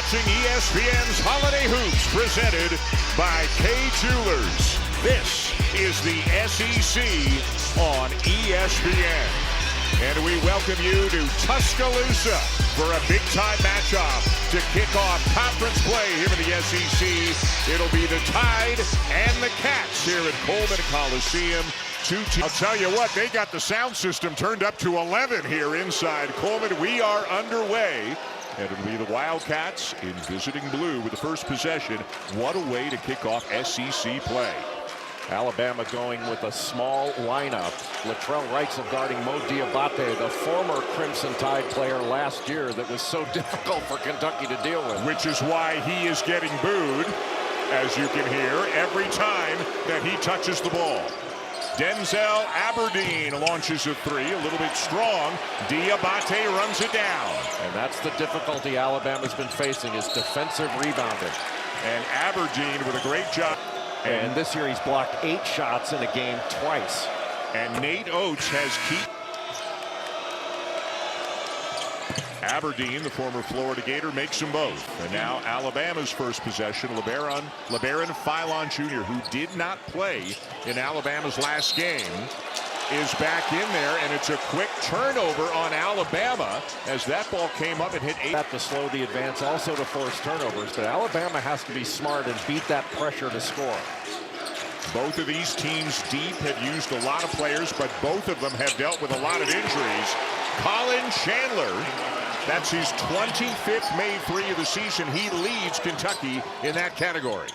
watching ESPN's Holiday Hoops presented by Kay Jewelers. This is the SEC on ESPN. And we welcome you to Tuscaloosa for a big-time matchup to kick off conference play here in the SEC. It'll be the Tide and the Cats here at Coleman Coliseum. I'll tell you what, they got the sound system turned up to 11 here inside Coleman. We are underway. And it'll be the Wildcats in visiting blue with the first possession. What a way to kick off SEC play. Alabama going with a small lineup. Latrell Wrightsell guarding Mo Diabate, the former Crimson Tide player last year that was so difficult for Kentucky to deal with. Which is why he is getting booed, as you can hear, every time that he touches the ball. Denzel Aberdeen launches a three, a little bit strong. Diabate runs it down. And that's the difficulty Alabama's been facing, is defensive rebounding. And Aberdeen with a great job. And this year he's blocked 8 shots in a game twice. And Nate Oates has Aberdeen, the former Florida Gator, makes them both. And now Alabama's first possession. LeBaron Philon Jr., who did not play in Alabama's last game, is back in there, and it's a quick turnover on Alabama as that ball came up and hit 8. To slow the advance, also to force turnovers, but Alabama has to be smart and beat that pressure to score. Both of these teams deep have used a lot of players, but both of them have dealt with a lot of injuries. Colin Chandler, that's his 25th made three of the season. He leads Kentucky in that category.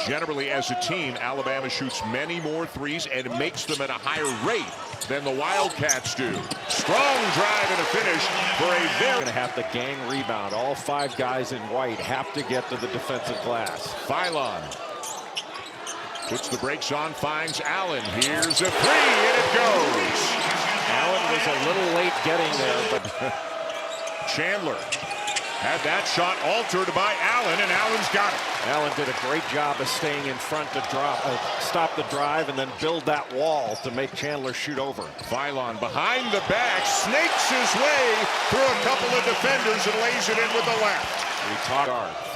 Generally, as a team, Alabama shoots many more threes and makes them at a higher rate than the Wildcats do. Strong drive and a finish for a very... Going to have to gang rebound. All 5 guys in white have to get to the defensive glass. Philon puts the brakes on, finds Allen. Here's a three, and it goes. Allen was a little late getting there, but Chandler had that shot altered by Allen, and Allen's got it. Allen did a great job of staying in front to stop the drive and then build that wall to make Chandler shoot over. Philon behind the back, snakes his way through a couple of defenders and lays it in with the left.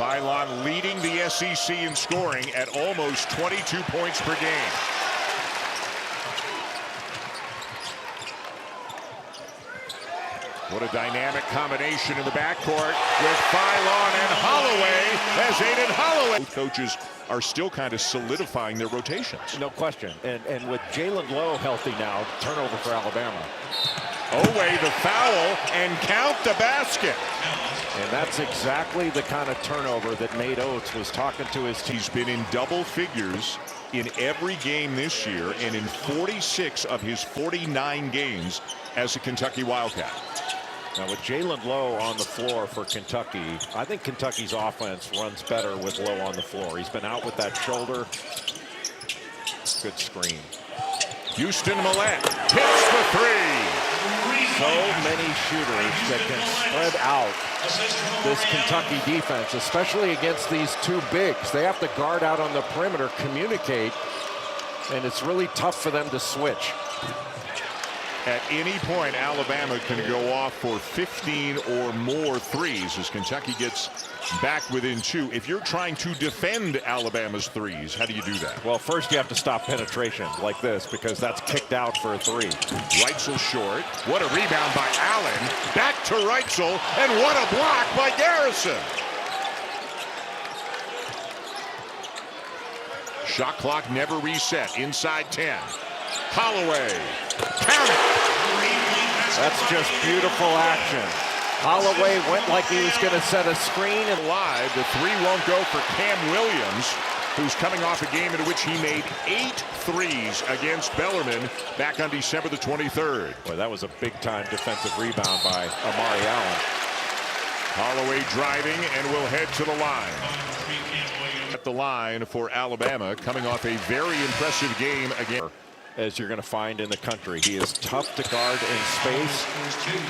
Philon leading the SEC in scoring at almost 22 points per game. What a dynamic combination in the backcourt with Philon and Holloway, as Aiden Holloway. Both coaches are still kind of solidifying their rotations. No question. And with Jalen Lowe healthy now, turnover for Alabama. Oweh the foul and count the basket. And that's exactly the kind of turnover that Nate Oates was talking to his team. He's been in double figures in every game this year and in 46 of his 49 games as a Kentucky Wildcat. Now with Jalen Lowe on the floor for Kentucky, I think Kentucky's offense runs better with Lowe on the floor. He's been out with that shoulder. Good screen. Houston Millett hits the three. So many shooters that can spread out this Kentucky defense, especially against these 2 bigs. They have to guard out on the perimeter, communicate, and it's really tough for them to switch. At any point, Alabama can go off for 15 or more threes as Kentucky gets back within 2. If you're trying to defend Alabama's threes, how do you do that? Well, first you have to stop penetration like this, because that's kicked out for a 3. Wrightsell short. What a rebound by Allen. Back to Wrightsell, and what a block by Garrison. Shot clock never reset. Inside 10. Holloway. Count it. That's just beautiful action. Holloway went like he was going to set a screen. And live, the 3 won't go for Cam Williams, who's coming off a game in which he made 8 threes against Bellarmine back on December the 23rd. Boy, that was a big-time defensive rebound by Amari Allen. Holloway driving and will head to the line. At the line for Alabama, coming off a very impressive game again. As you're going to find in the country. He is tough to guard in space.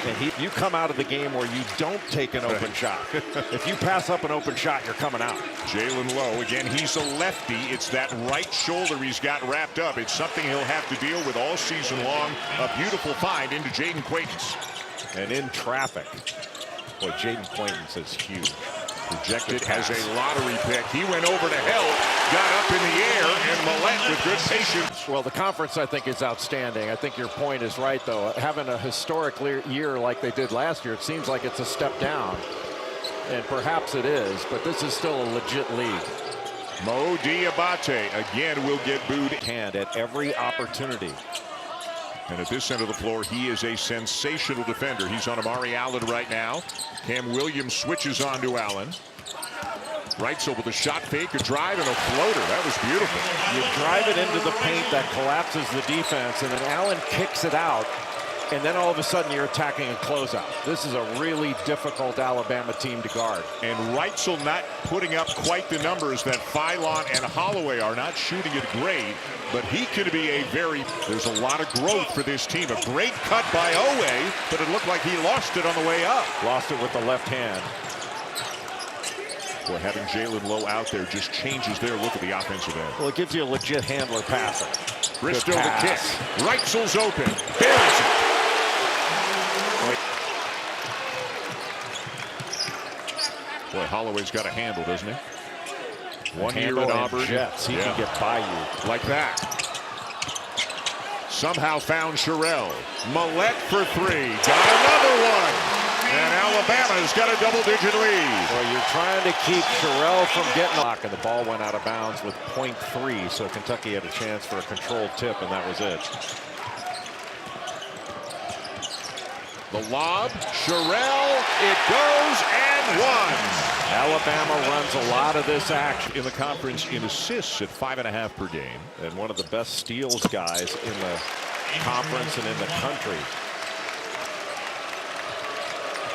And you come out of the game where you don't take an open shot. If you pass up an open shot, you're coming out. Jalen Lowe, again, he's a lefty. It's that right shoulder he's got wrapped up. It's something he'll have to deal with all season long. A beautiful find into Jaden Quaidens. And in traffic. Boy, Jaden Quaintance is huge. Projected as a lottery pick. He went over to help, got up in the air, and Millette with good patience. Well, the conference, I think, is outstanding. I think your point is right, though. Having a historic year like they did last year, it seems like it's a step down. And perhaps it is, but this is still a legit league. Mo Diabate again will get booed. Hand at every opportunity. And at this end of the floor, he is a sensational defender. He's on Amari Allen right now. Cam Williams switches on to Allen. Reitzel with a shot fake, a drive, and a floater. That was beautiful. You drive it into the paint, that collapses the defense, and then Allen kicks it out. And then all of a sudden you're attacking a closeout. This is a really difficult Alabama team to guard. And Reitzel not putting up quite the numbers that Philon and Holloway are, not shooting it great, but he could be a there's a lot of growth for this team. A great cut by Owe, but it looked like he lost it on the way up. Lost it with the left hand. Boy, having Jalen Lowe out there just changes their look at the offensive end. Well, it gives you a legit handler passer. Bristow the kick. Reitzel's open. Buries it. Boy, Holloway's got a handle, doesn't he? 1 year at Auburn. Jets. He can get by you. Like that. Somehow found Sherrell. Millette for three. Got another one. And Alabama's got a double-digit lead. Well, you're trying to keep Sherrell from getting lock, and the ball went out of bounds with .3, so Kentucky had a chance for a controlled tip, and that was it. The lob, Sherrell, it goes and one. Alabama runs a lot of this action In the conference in assists at 5.5 per game. and one of the best steals guys in the conference and in the country.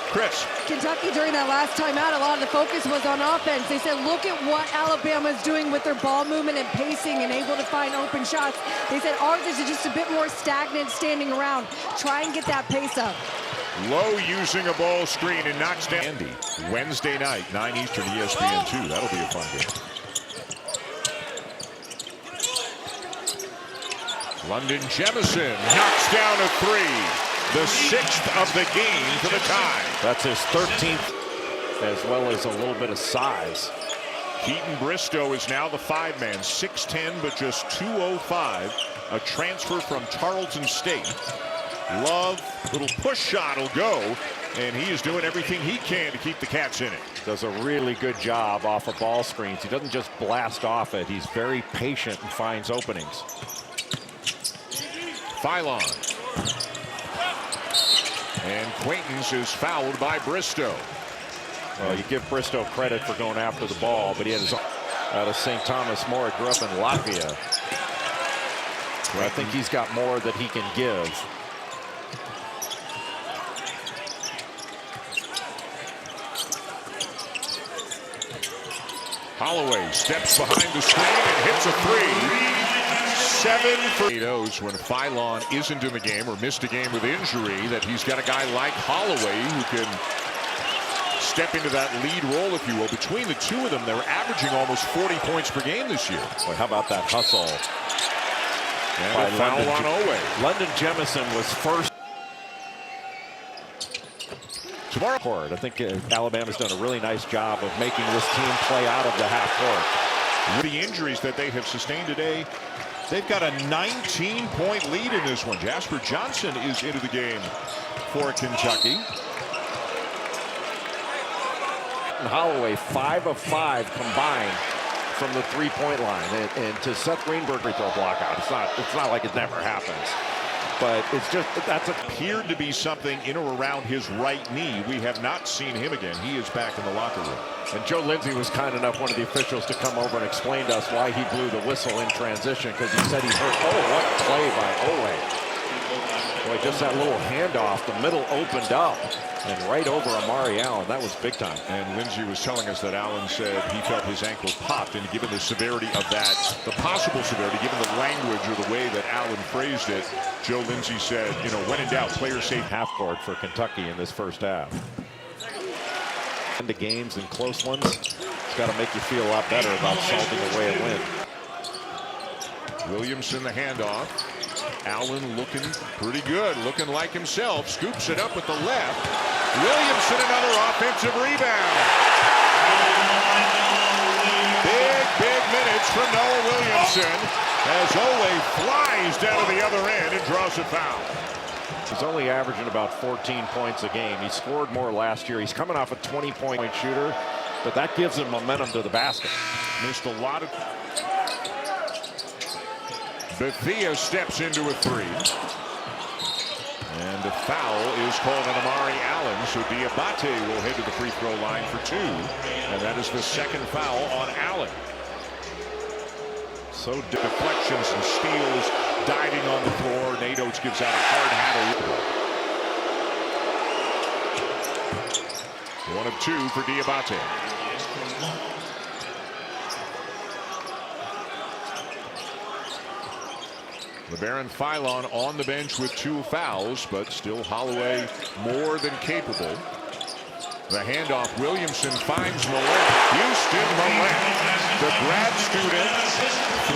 Chris. Kentucky during that last timeout, a lot of the focus was on offense. They said, look at what Alabama's doing with their ball movement and pacing and able to find open shots. They said ours is just a bit more stagnant standing around. Try and get that pace up. Lowe using a ball screen and knocks down Andy. Wednesday night, 9 Eastern, ESPN2. That'll be a fun game. London Jemison knocks down a three. The 6th of the game for the tie. That's his 13th, as well as a little bit of size. Keaton Bristow is now the 5-man, 6'10", but just 205. A transfer from Tarleton State. Love, little push shot will go, and he is doing everything he can to keep the Cats in it. Does a really good job off of ball screens. He doesn't just blast off it. He's very patient and finds openings. Philon. And Quaintance is fouled by Bristow. Well, you give Bristow credit for going after the ball, but he had his out of St. Thomas More. Grew up in Latvia. I think he's got more that he can give. Holloway steps behind the screen and hits a three. 7 for those when Philon isn't in the game or missed a game with injury, that he's got a guy like Holloway who can step into that lead role, if you will. Between the two of them, they're averaging almost 40 points per game this year. Well, how about that hustle? And a foul on Owe. London Jemison was first. Tomorrow, I think Alabama's done a really nice job of making this team play out of the half court. with the injuries that they have sustained today, they've got a 19-point lead in this one. Jasper Johnson is into the game for Kentucky. Holloway 5 of 5 combined from the three-point line, and to Seth Greenberg free throw block out. It's not like it never happens, but it's just appeared to be something in or around his right knee. We have not seen him again. He is back in the locker room. And Joe Lindsey was kind enough, one of the officials, to come over and explain to us why he blew the whistle in transition, because he said he heard, oh, what play by Owe. Boy, just that little handoff, the middle opened up and right over Amari Allen. That was big time. And Lindsey was telling us that Allen said he felt his ankle popped, and given the severity of that, the possible severity, given the language or the way that Allen phrased it, Joe Lindsey said, you know, when in doubt, players safe. Half court for Kentucky in this first half. Into games and close ones, it's got to make you feel a lot better about salting away a win. Williamson the handoff. Allen looking pretty good, looking like himself. Scoops it up with the left. Williamson, another offensive rebound. Big minutes from Noah Williamson as Oweh flies down to the other end and draws a foul. He's only averaging about 14 points a game. He scored more last year. He's coming off a 20-point shooter, but that gives him momentum to the basket. Missed a lot of... Bethea steps into a three. And the foul is called on Amari Allen, so Diabate will head to the free throw line for two. And that is the second foul on Allen. So deflections and steals, diving on the floor. Nate Oates gives out a hard handle. 1 of 2 for Diabate. LeBaron Philon on the bench with 2 fouls, but still Holloway more than capable. The handoff, Williamson finds Millett. Houston Millett, the grad student,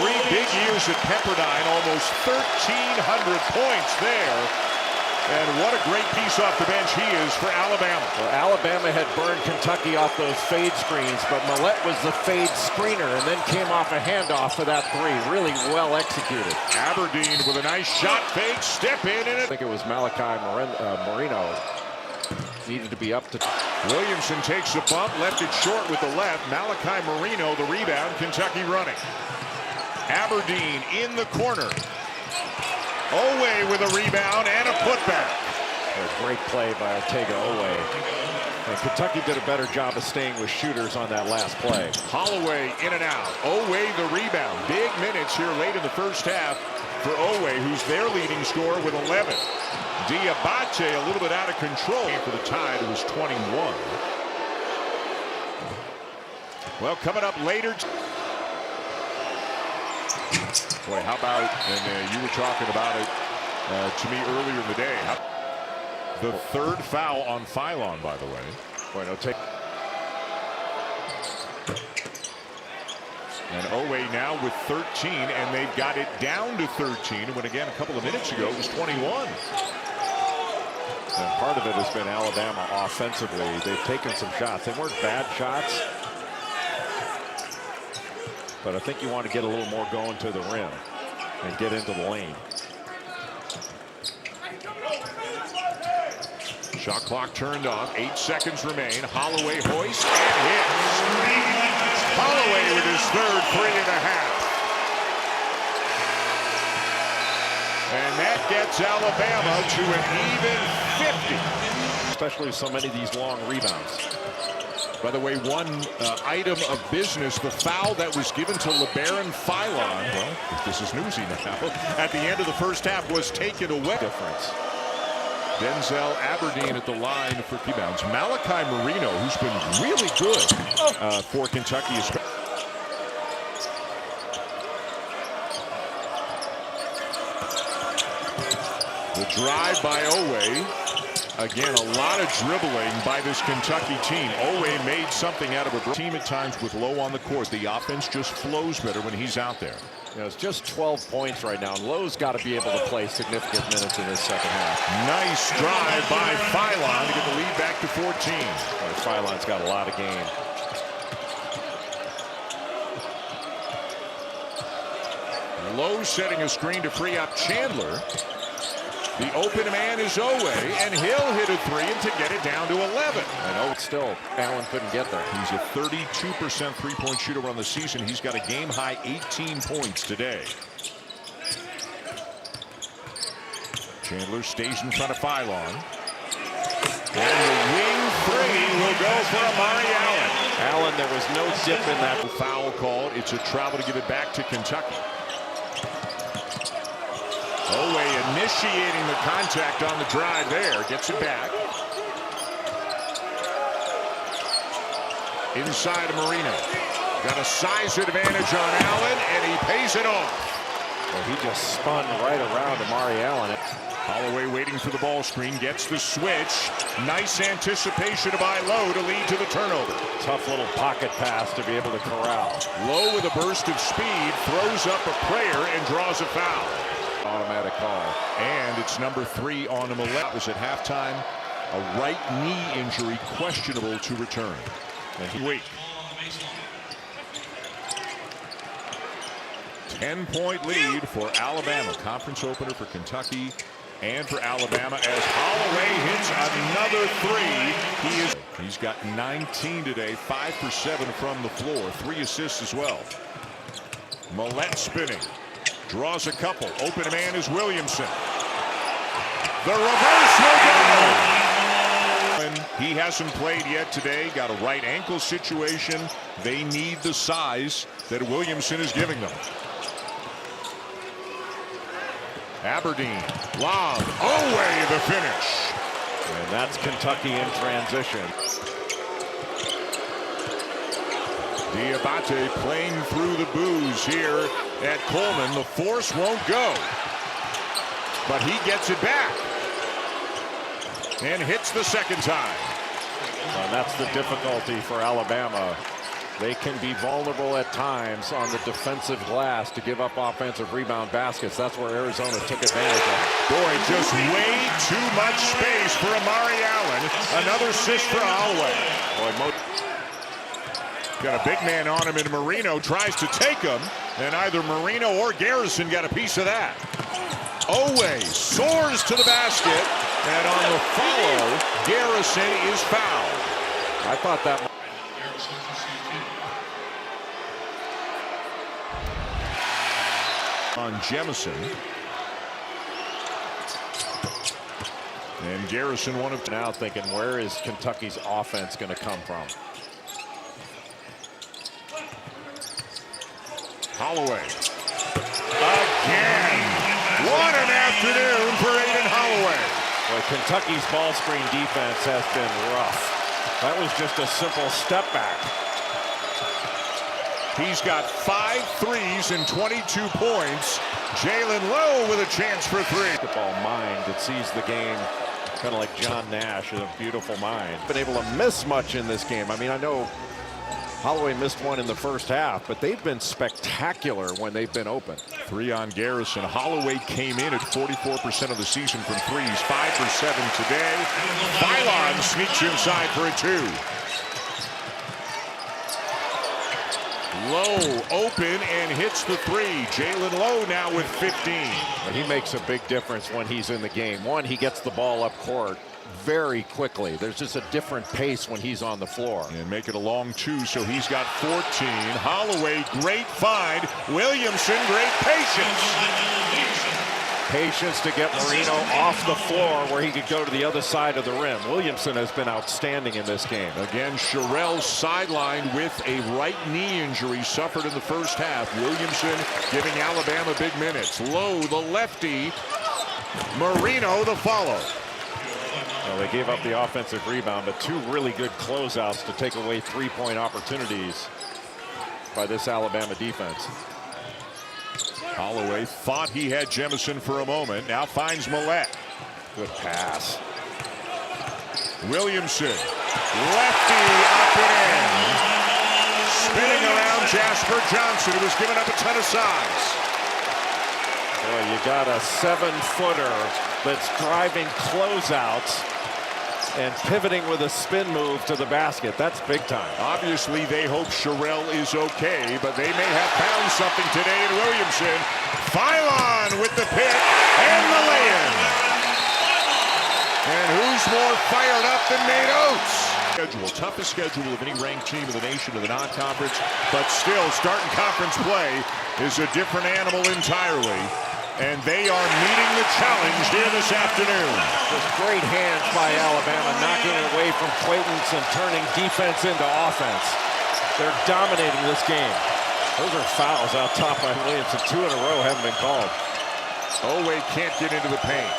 3 big years at Pepperdine, almost 1,300 points there. And what a great piece off the bench he is for Alabama. Well, Alabama had burned Kentucky off those fade screens, but Millett was the fade screener and then came off a handoff for that 3. Really well executed. Aberdeen with a nice shot fake, step in, and I think it was Malachi Marino. Needed to be up to... Williamson takes a bump, left it short with the left. Malachi Marino, the rebound, Kentucky running. Aberdeen in the corner. Oweh with a rebound and a putback. A great play by Ortega Oweh. And Kentucky did a better job of staying with shooters on that last play. Holloway in and out. Oweh the rebound. Big minutes here late in the first half for Oweh, who's their leading scorer with 11. Diabate a little bit out of control for the Tide, who was 21. Well, coming up later. Boy, how about, and you were talking about it to me earlier in the day. The 3rd foul on Philon, by the way. Boy, no take. And Oweh now with 13, and they've got it down to 13. When again, a couple of minutes ago, it was 21. And part of it has been Alabama offensively. They've taken some shots. They weren't bad shots, but I think you want to get a little more going to the rim and get into the lane. Shot clock turned off. 8 seconds remain. Holloway hoist and hits. Holloway with his 3rd 3.5. And that gets Alabama to an even 50. Especially so many of these long rebounds. By the way, one item of business, the foul that was given to LeBaron Philon, well, this is newsy now, at the end of the first half was taken away. Difference. Denzel Aberdeen at the line for rebounds. Malachi Marino, who's been really good for Kentucky. The drive by Oweh. Again, a lot of dribbling by this Kentucky team. Oweh made something out of a team at times with Lowe on the court. The offense just flows better when he's out there. You know, it's just 12 points right now, and Lowe's got to be able to play significant minutes in this second half. Nice drive by Philon to get the lead back to 14. Well, Philon's got a lot of game. Lowe setting a screen to free up Chandler. The open man is Oweh, and he'll hit a 3 and to get it down to 11. And still, Allen couldn't get there. He's a 32% three-point shooter on the season. He's got a game-high 18 points today. Chandler stays in front of Philon. And the wing 3 will go for Amari Allen. Allen, there was no dip in that. Foul called. It's a travel to give it back to Kentucky. Oweh initiating the contact on the drive there. Gets it back. Inside of Marino. Got a size advantage on Allen, and he pays it off. Well, he just spun right around Amari Allen. Holloway waiting for the ball screen. Gets the switch. Nice anticipation by Lowe to lead to the turnover. Tough little pocket pass to be able to corral. Lowe with a burst of speed. Throws up a prayer and draws a foul. Automatic call. And it's number 3 on Millett. Was at halftime A right knee injury, questionable to return. And he weak. 10-point lead for Alabama. Conference opener for Kentucky and for Alabama as Holloway hits another three. He's got 19 today, 5 for 7 from the floor, 3 assists as well. Millette spinning, draws a couple. Open man is Williamson. The reverse will go. He hasn't played yet today. Got a right ankle situation. They need the size that Williamson is giving them. Aberdeen, lob, away the finish. And that's Kentucky in transition. Diabate playing through the boos here at Coleman. The force won't go, but he gets it back and hits the second time. And that's the difficulty for Alabama. They can be vulnerable at times on the defensive glass to give up offensive rebound baskets. That's where Arizona took advantage of it. Boy, just way too much space for Amari Allen. Another assist for Holloway. Boy, got a big man on him, and Marino tries to take him, and either Marino or Garrison got a piece of that. Oweh soars to the basket, and on the follow, Garrison is fouled. I thought that. On Jemison. And Garrison one of now thinking, where is Kentucky's offense going to come from? Holloway. Again. What an afternoon for Aden Holloway. Well, Kentucky's ball screen defense has been rough. That was just a simple step back. He's got 5 threes and 22 points. Jalen Lowe with a chance for 3. Basketball mind that sees the game kind of like John Nash in a beautiful mind. Been able to miss much in this game. I mean, I know Holloway missed one in the first half, but they've been spectacular when they've been open. 3 on Garrison. Holloway came in at 44% of the season from threes, 5 for 7 today. Philon sneaks inside for a 2. Lowe open and hits the 3. Jalen Lowe now with 15. But he makes a big difference when he's in the game. One, he gets the ball up court very quickly. There's just a different pace when he's on the floor. And make it a long 2, so he's got 14. Holloway, great find. Williamson, great patience. Patience to get Marino off the floor where he could go to the other side of the rim. Williamson has been outstanding in this game. Again, Sherrell sidelined with a right knee injury suffered in the first half. Williamson giving Alabama big minutes. Lowe, the lefty. Marino, the follow. Well, they gave up the offensive rebound, but 2 really good closeouts to take away 3-point opportunities by this Alabama defense. Holloway thought he had Jemison for a moment. Now finds Millette. Good pass. Williamson. Lefty up and in. Spinning around Jasper Johnson, who was giving up a ton of size. Boy, you got a 7-footer that's driving closeouts and pivoting with a spin move to the basket. That's big time. Obviously, they hope Sherrell is okay, but they may have found something today in Williamson. Philon with the pick and the lay-in. And who's more fired up than Nate Oates? Toughest schedule of any ranked team in the nation of the non-conference, but still, starting conference play is a different animal entirely. And they are meeting the challenge here this afternoon. Just great hands by Alabama, knocking it away from Quaitance and turning defense into offense. They're dominating this game. Those are fouls out top by Williamson. 2 in a row haven't been called. Oweh can't get into the paint.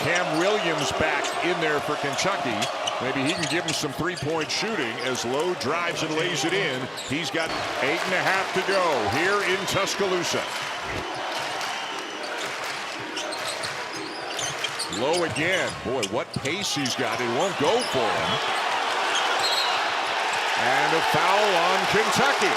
Cam Williams back in there for Kentucky. Maybe he can give him some 3-point shooting as Lowe drives and lays it in. He's got 8.5 to go here in Tuscaloosa. Lowe again. Boy, what pace he's got. It won't go for him. And a foul on Kentucky.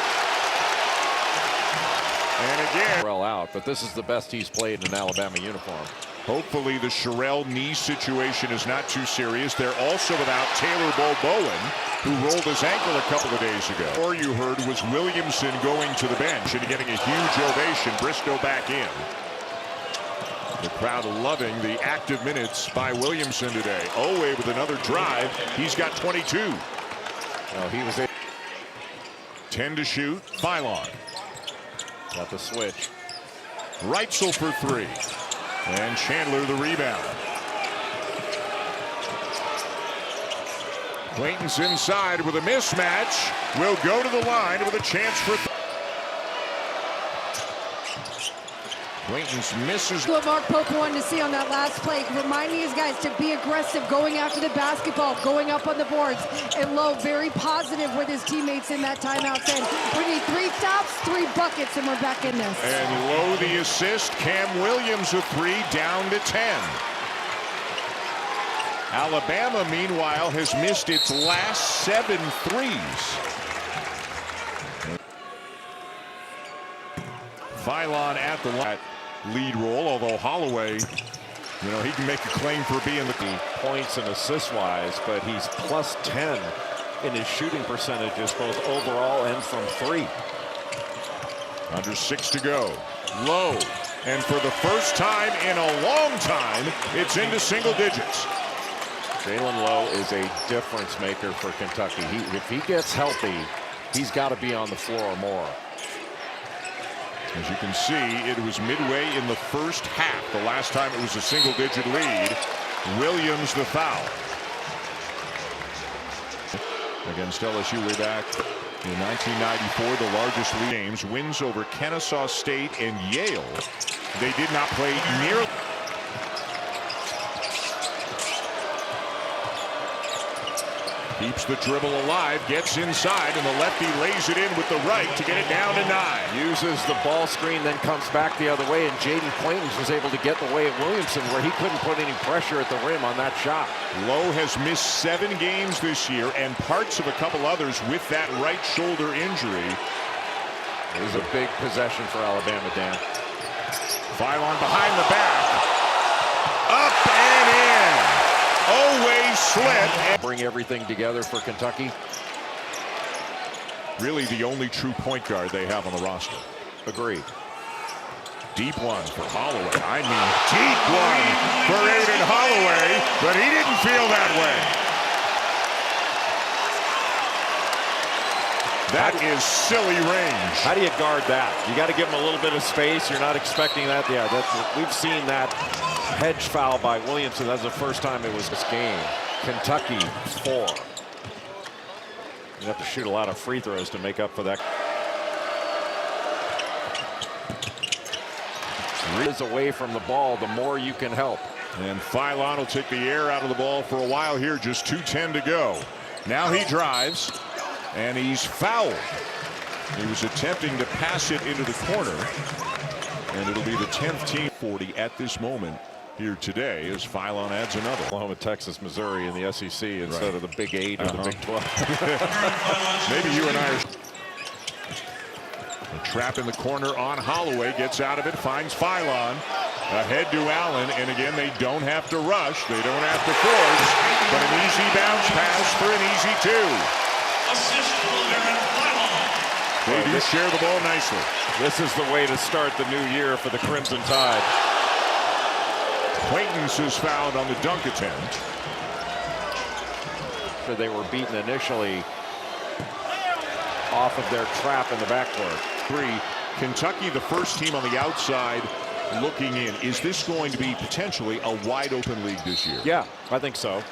And again. Well out, but this is the best he's played in an Alabama uniform. Hopefully the Sherrill knee situation is not too serious. They're also without Taylor Bowen, who rolled his ankle a couple of days ago. Or you heard was Williamson going to the bench and getting a huge ovation. Bristow back in. The crowd loving the active minutes by Williamson today. Oweh with another drive. He's got 22. Well, he was 10 to shoot. Philon. Got the switch. Reitzel for 3. And Chandler the rebound. Clayton's inside with a mismatch. Will go to the line with a chance for. Clayton's misses. What Mark Pope wanted to see on that last play, reminding his guys to be aggressive, going after the basketball, going up on the boards. And Lowe very positive with his teammates in that timeout, saying we need 3 stops, 3 buckets, and we're back in this. And Lowe the assist. Cam Williams with 3, down to 10. Alabama, meanwhile, has missed its last 7 threes. Philon at the lead role, although Holloway, he can make a claim for being the points and assist wise, but he's plus 10 in his shooting percentages, both overall and from 3. Under 6 to go. Low, and for the first time in a long time, it's into single digits. Jalen Lowe is a difference maker for Kentucky. If he gets healthy, he's got to be on the floor more. As you can see, it was midway in the first half. The last time it was a single-digit lead. Williams the foul. Against LSU way back in 1994, the largest lead games. Wins over Kennesaw State and Yale. They did not play nearly. Keeps the dribble alive, gets inside, and the lefty lays it in with the right to get it down to 9. Uses the ball screen, then comes back the other way, and Jaden Clayton was able to get the way of Williamson, where he couldn't put any pressure at the rim on that shot. Lowe has missed 7 games this year and parts of a couple others with that right shoulder injury. It was a big possession for Alabama, Dan. Philon behind the back. Up and in. Oweh slip. Bring everything together for Kentucky. Really the only true point guard they have on the roster. Agreed. Deep one for Holloway. I mean, deep one for Aden Holloway, but he didn't feel that way. That is silly range. How do you guard that? You got to give him a little bit of space. You're not expecting that. Yeah, we've seen that hedge foul by Williamson. That's the first time it was this game. Kentucky 4. You have to shoot a lot of free throws to make up for that. Is away from the ball, the more you can help. And Philon will take the air out of the ball for a while here. Just 2:10 to go. Now he drives, and he's fouled. He was attempting to pass it into the corner, and it'll be the 10th team. 40 at this moment here today as Philon adds another. Oklahoma, Texas, Missouri in the SEC instead of the Big 8 or the Big 12. Maybe you and I are. A trap in the corner on Holloway, gets out of it, finds Philon. Ahead to Allen, and again, they don't have to rush. They don't have to force, but an easy bounce pass for an easy 2. They do share the ball nicely. This is the way to start the new year for the Crimson Tide. Clayton's is fouled on the dunk attempt. They were beaten initially off of their trap in the backcourt. 3. Kentucky, the first team on the outside looking in. Is this going to be potentially a wide open league this year? Yeah, I think so.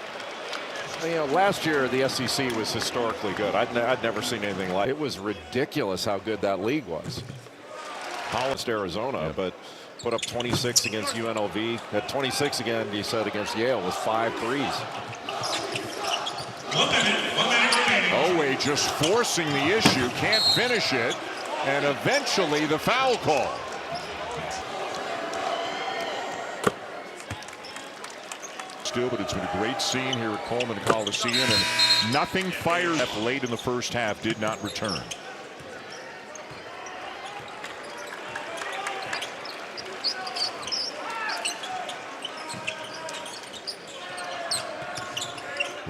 You know, last year the SEC was historically good. I'd never seen anything like it. It was ridiculous how good that league was. Hollis, Arizona, but put up 26 against UNLV. At 26 again, you said, against Yale with 5 threes. Oweh just forcing the issue, can't finish it, and eventually the foul call. Still, but it's been a great scene here at Coleman Coliseum, and nothing fired up late in the first half did not return.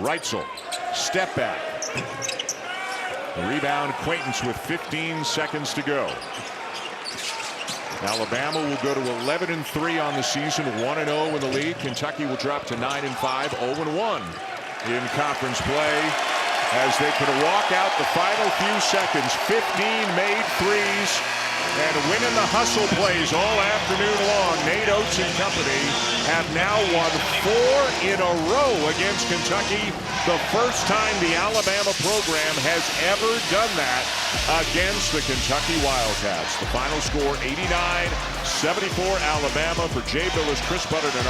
Reitzel, step back. Rebound, Quaintance with 15 seconds to go. Alabama will go to 11-3 on the season, 1-0 in the league. Kentucky will drop to 9-5, 0-1 in conference play as they can walk out the final few seconds. 15 made threes and winning the hustle plays all afternoon long. Nate Oates and company have now won 4 in a row against Kentucky. The first time the Alabama program has ever done that against the Kentucky Wildcats. The final score 89-74 Alabama. For Jay Billis, Chris Buttert, and